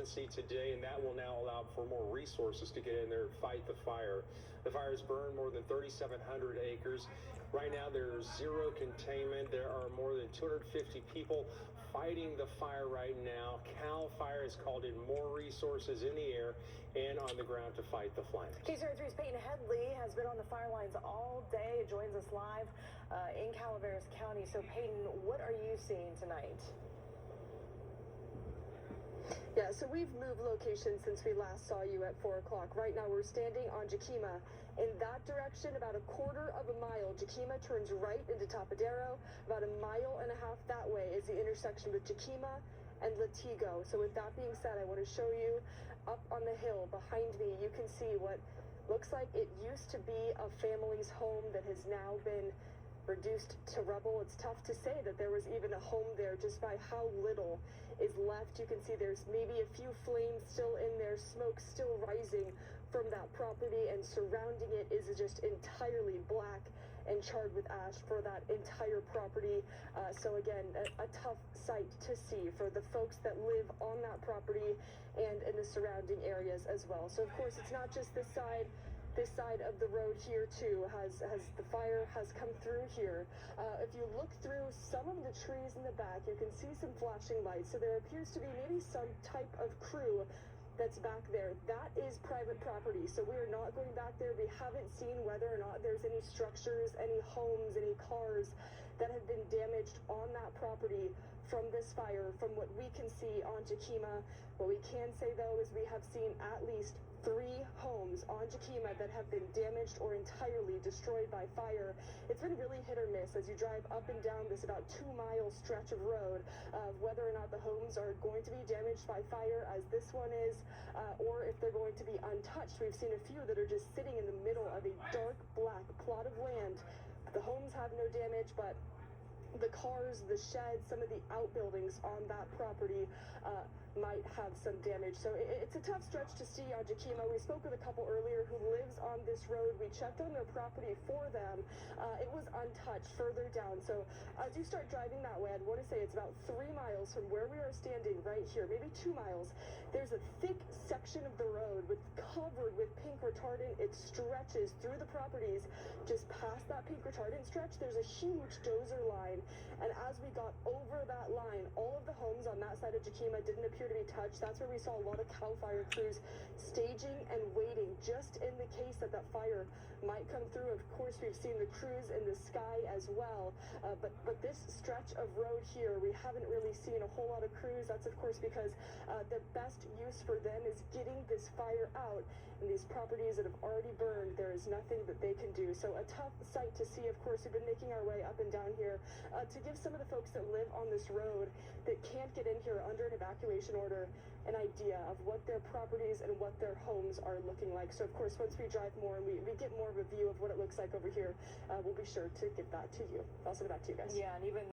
emergency today, and that will now allow for more resources to get in there and fight the fire. The fire has burned more than 3,700 acres. Right now, there's zero containment. There are more than 250 people fighting the fire right now. Cal Fire has called in more resources in the air and on the ground to fight the flames. KCRA3's Peyton Headley has been on the fire lines all day. Joins us live in Calaveras County. So, Peyton, what are you seeing tonight? Yeah, so we've moved locations since we last saw you at 4 o'clock. Right now we're standing on Jakima. In that direction, about a quarter of a mile, Jakima turns right into Tapadero. About a mile and a half that way is the intersection with Jakima and Latigo. So with that being said, I want to show you up on the hill behind me. You can see what looks like it used to be a family's home that has now been reduced to rubble. It's tough to say that there was even a home there just by how little is left. You can see there's maybe a few flames still in there, smoke still rising from that property, and surrounding it is just entirely black and charred with ash for that entire property. So again, a tough sight to see for the folks that live on that property and in the surrounding areas as well. So of course, it's not just this side. This side of the road here too has the fire has come through here. If you look through some of the trees in the back, you can see some flashing lights. So there appears to be maybe some type of crew that's back there. That is private property, so we are not going back there. We haven't seen whether or not there's any structures, any homes, any cars that have been damaged on that property from this fire. From what we can see on Jakima, what we can say though is we have seen at least 3 homes on Jakima that have been damaged or entirely destroyed by fire. It's been really hit or miss as you drive up and down this about 2-mile stretch of road of whether or not the homes are going to be damaged by fire, as this one is, or if they're going to be untouched. We've seen a few that are just sitting in the middle of a dark black plot of land. The homes have no damage, but the cars, the sheds, some of the outbuildings on that property might have some damage. So it's a tough stretch to see on Jakima. We spoke with a couple earlier who lives on this road. We checked on their property for them. It was untouched further down. So as you start driving that way, I'd want to say it's about 3 miles from where we are standing right here, maybe 2 miles. There's a thick section of the road covered with pink retardant. It stretches through the properties. Just past that pink retardant stretch, there's a huge dozer line. And as we got over that line, all of the homes on that side of Jakima didn't appear to be touched. That's where we saw a lot of Cal Fire crews staging and waiting just in the case that that fire might come through. Of course, we've seen the crews in the sky as well. But this stretch of road here, we haven't really seen a whole lot of crews. That's, of course, because the best use for them is getting this fire out. And these properties that have already burned, there is nothing that they can do. So a tough sight to see. Of course, we've been making our way up and down here to give some of the folks that live on this road that can't get in here under an evacuation order an idea of what their properties and what their homes are looking like. So of course, once we drive more and we get more of a view of what it looks like over here, we'll be sure to get that to you. I'll send it back to you guys. Yeah, and even